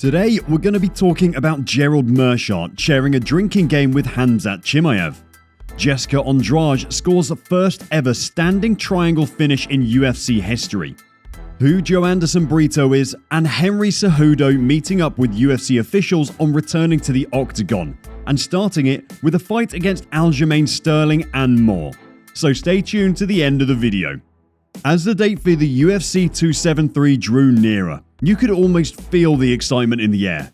Today, we're going to be talking about Gerald Meerschaert sharing a drinking game with Khamzat Chimaev. Jessica Andrade scores the first ever standing triangle finish in UFC history. Who Joanderson Brito is, and Henry Cejudo meeting up with UFC officials on returning to the octagon, and starting it with a fight against Aljamain Sterling and more. So stay tuned to the end of the video. As the date for the UFC 273 drew nearer, you could almost feel the excitement in the air.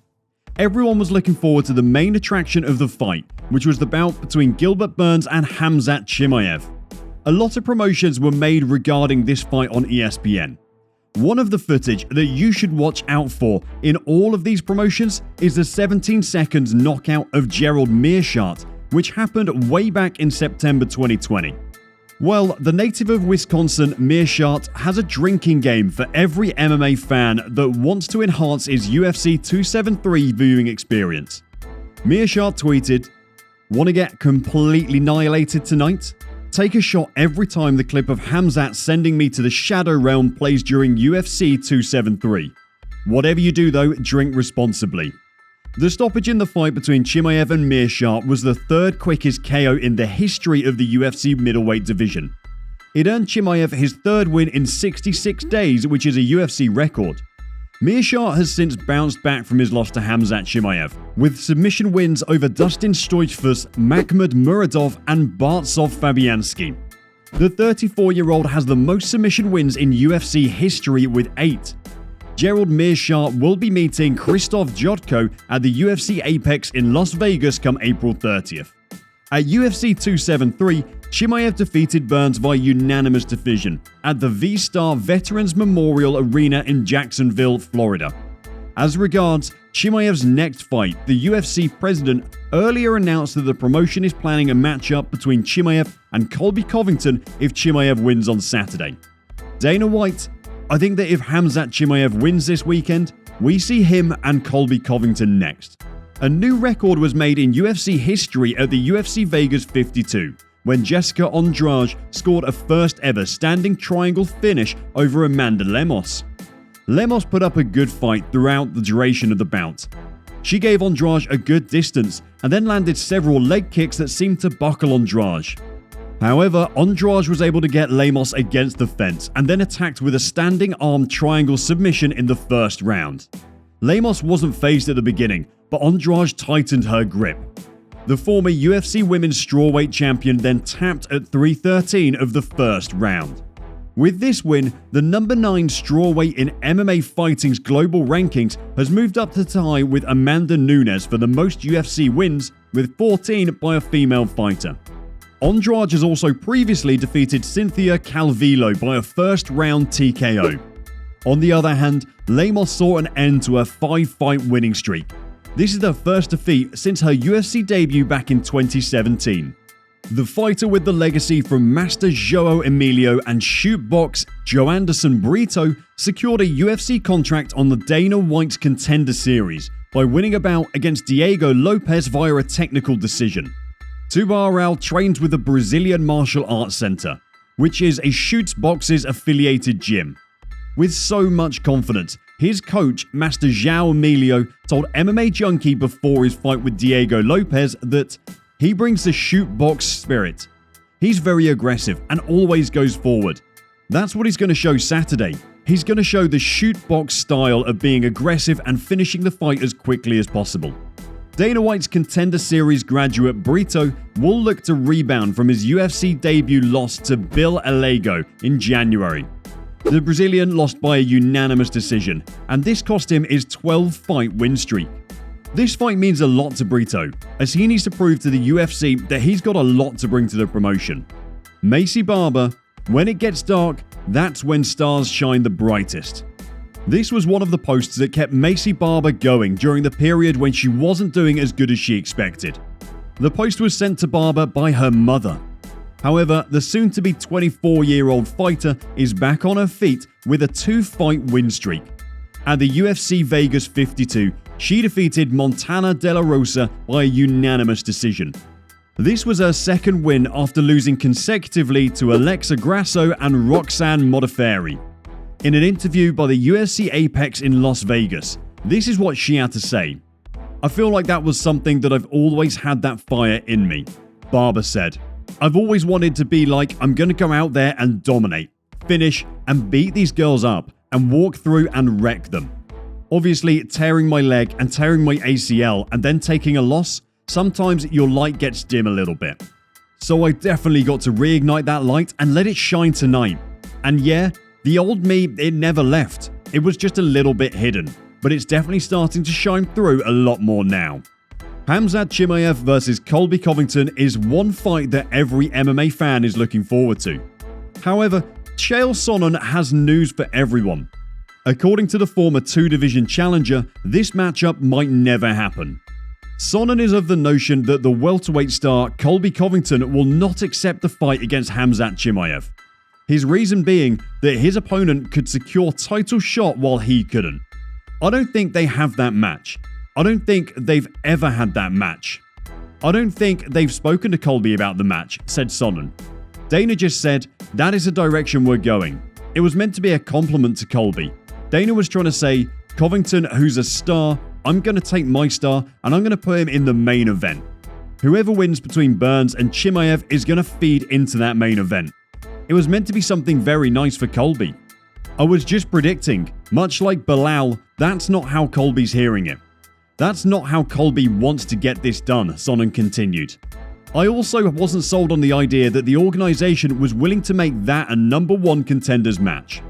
Everyone was looking forward to the main attraction of the fight, which was the bout between Gilbert Burns and Khamzat Chimaev. A lot of promotions were made regarding this fight on ESPN. One of the footage that you should watch out for in all of these promotions is the 17 seconds knockout of Gerald Meerschaert, which happened way back in September 2020. Well, the native of Wisconsin, Meerschaert, has a drinking game for every MMA fan that wants to enhance his UFC 273 viewing experience. Meerschaert tweeted, "Want to get completely annihilated tonight? Take a shot every time the clip of Khamzat sending me to the Shadow Realm plays during UFC 273. Whatever you do though, drink responsibly." The stoppage in the fight between Chimaev and Meerschaert was the third quickest KO in the history of the UFC middleweight division. It earned Chimaev his third win in 66 days, which is a UFC record. Meerschaert has since bounced back from his loss to Khamzat Chimaev, with submission wins over Dustin Stoichfus, Makhmud Muradov and Bartosz Fabianski. The 34-year-old has the most submission wins in UFC history with 8. Gerald Meerschaert will be meeting Krzysztof Jotko at the UFC Apex in Las Vegas come April 30th. At UFC 273, Chimaev defeated Burns via unanimous decision at the V-Star Veterans Memorial Arena in Jacksonville, Florida. As regards Chimaev's next fight, the UFC president earlier announced that the promotion is planning a matchup between Chimaev and Colby Covington if Chimaev wins on Saturday. Dana White: "I think that if Khamzat Chimaev wins this weekend, we see him and Colby Covington next." A new record was made in UFC history at the UFC Vegas 52, when Jessica Andrade scored a first ever standing triangle finish over Amanda Lemos. Lemos put up a good fight throughout the duration of the bout. She gave Andrade a good distance and then landed several leg kicks that seemed to buckle Andrade. However, Andrade was able to get Lemos against the fence and then attacked with a standing arm triangle submission in the first round. Lemos wasn't phased at the beginning, but Andrade tightened her grip. The former UFC Women's Strawweight champion then tapped at 3:13 of the first round. With this win, the number 9 strawweight in MMA Fighting's global rankings has moved up to tie with Amanda Nunes for the most UFC wins, with 14 by a female fighter. Andrade has also previously defeated Cynthia Calvillo by a first-round TKO. On the other hand, Lemos saw an end to her 5-fight winning streak. This is her first defeat since her UFC debut back in 2017. The fighter with the legacy from Master Joao Emilio and Chute box Joanderson Brito secured a UFC contract on the Dana White's Contender Series by winning a bout against Diego Lopes via a technical decision. Tubarão trains with the Brazilian Martial Arts Center, which is a Chute Boxes affiliated gym. With so much confidence, his coach, Master Joao Emilio, told MMA Junkie before his fight with Diego Lopes that he brings the Chute box spirit. He's very aggressive and always goes forward. That's what he's going to show Saturday. He's going to show the Chute box style of being aggressive and finishing the fight as quickly as possible. Dana White's Contender Series graduate Brito will look to rebound from his UFC debut loss to Bill Alago in January. The Brazilian lost by a unanimous decision, and this cost him his 12-fight win streak. This fight means a lot to Brito, as he needs to prove to the UFC that he's got a lot to bring to the promotion. Maycee Barber: "When it gets dark, that's when stars shine the brightest." This was one of the posts that kept Maycee Barber going during the period when she wasn't doing as good as she expected. The post was sent to Barber by her mother. However, the soon-to-be 24-year-old fighter is back on her feet with a 2-fight win streak. At the UFC Vegas 52, she defeated Montana De La Rosa by a unanimous decision. This was her second win after losing consecutively to Alexa Grasso and Roxanne Modafferi. In an interview by the UFC Apex in Las Vegas, This is what she had to say. "I feel like that was something that I've always had that fire in me." Barber said, "I've always wanted to be like, I'm gonna go out there and dominate, finish, and beat these girls up, and walk through and wreck them. Obviously, tearing my leg and tearing my ACL and then taking a loss, sometimes your light gets dim a little bit. So I definitely got to reignite that light and let it shine tonight. And yeah, the old me, it never left. It was just a little bit hidden, but it's definitely starting to shine through a lot more now." Khamzat Chimaev versus Colby Covington is one fight that every MMA fan is looking forward to. However, Chael Sonnen has news for everyone. According to the former two-division challenger, this matchup might never happen. Sonnen is of the notion that the welterweight star Colby Covington will not accept the fight against Khamzat Chimaev. His reason being that his opponent could secure title shot while he couldn't. "I don't think they have that match. I don't think they've ever had that match. I don't think they've spoken to Colby about the match," said Sonnen. Dana just said, "That is the direction we're going." It was meant to be a compliment to Colby. Dana was trying to say, "Covington, who's a star, I'm going to take my star and I'm going to put him in the main event. Whoever wins between Burns and Chimaev is going to feed into that main event." It was meant to be something very nice for Colby. "I was just predicting, much like Bilal, that's not how Colby's hearing it. That's not how Colby wants to get this done," Sonnen continued. "I also wasn't sold on the idea that the organization was willing to make that a number one contenders match.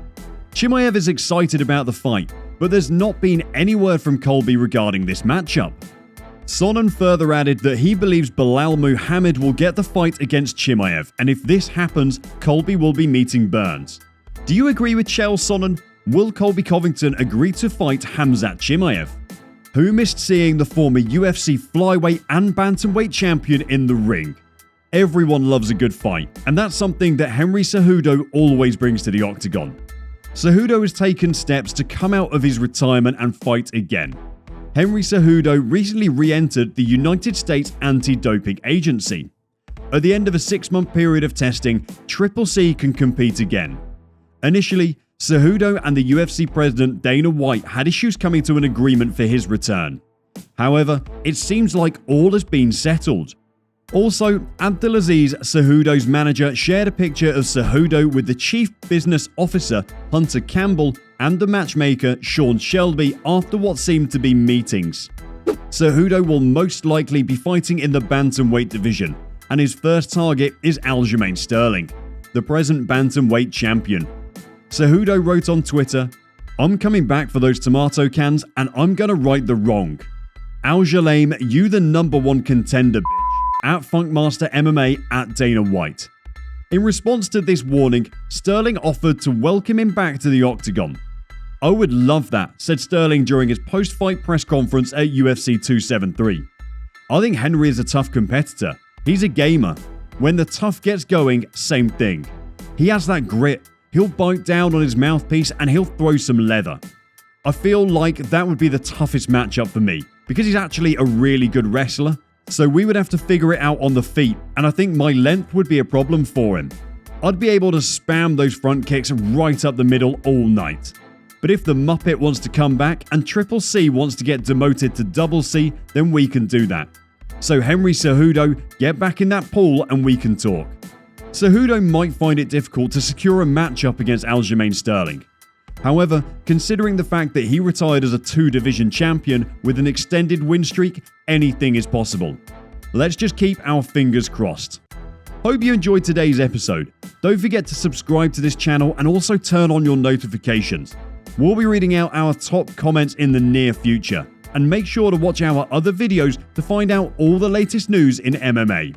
Chimaev is excited about the fight, but there's not been any word from Colby regarding this matchup." Sonnen further added that he believes Bilal Muhammad will get the fight against Chimaev, and if this happens, Colby will be meeting Burns. Do you agree with Chael Sonnen? Will Colby Covington agree to fight Khamzat Chimaev? Who missed seeing the former UFC flyweight and bantamweight champion in the ring? Everyone loves a good fight, and that's something that Henry Cejudo always brings to the octagon. Cejudo has taken steps to come out of his retirement and fight again. Henry Cejudo recently re-entered the United States Anti-Doping Agency. At the end of a 6-month period of testing, Triple C can compete again. Initially, Cejudo and the UFC president Dana White had issues coming to an agreement for his return. However, it seems like all has been settled. Also, Abdulaziz, Cejudo's manager, shared a picture of Cejudo with the chief business officer Hunter Campbell and the matchmaker Sean Shelby after what seemed to be meetings. Cejudo will most likely be fighting in the bantamweight division, and his first target is Aljamain Sterling, the present bantamweight champion. Cejudo wrote on Twitter, "I'm coming back for those tomato cans and I'm gonna right the wrong. Aljamain, you the number one contender, bitch. At Funkmaster MMA at Dana White." In response to this warning, Sterling offered to welcome him back to the octagon. "I would love that," said Sterling during his post-fight press conference at UFC 273. "I think Henry is a tough competitor. He's a gamer. When the tough gets going, same thing. He has that grit. He'll bite down on his mouthpiece and he'll throw some leather. I feel like that would be the toughest matchup for me because he's actually a really good wrestler. So we would have to figure it out on the feet, and I think my length would be a problem for him. I'd be able to spam those front kicks right up the middle all night. But if the Muppet wants to come back and Triple C wants to get demoted to Double C, then we can do that. So Henry Cejudo, get back in that pool and we can talk." Cejudo might find it difficult to secure a matchup against Aljamain Sterling. However, considering the fact that he retired as a two-division champion with an extended win streak, anything is possible. Let's just keep our fingers crossed. Hope you enjoyed today's episode. Don't forget to subscribe to this channel and also turn on your notifications. We'll be reading out our top comments in the near future. And make sure to watch our other videos to find out all the latest news in MMA.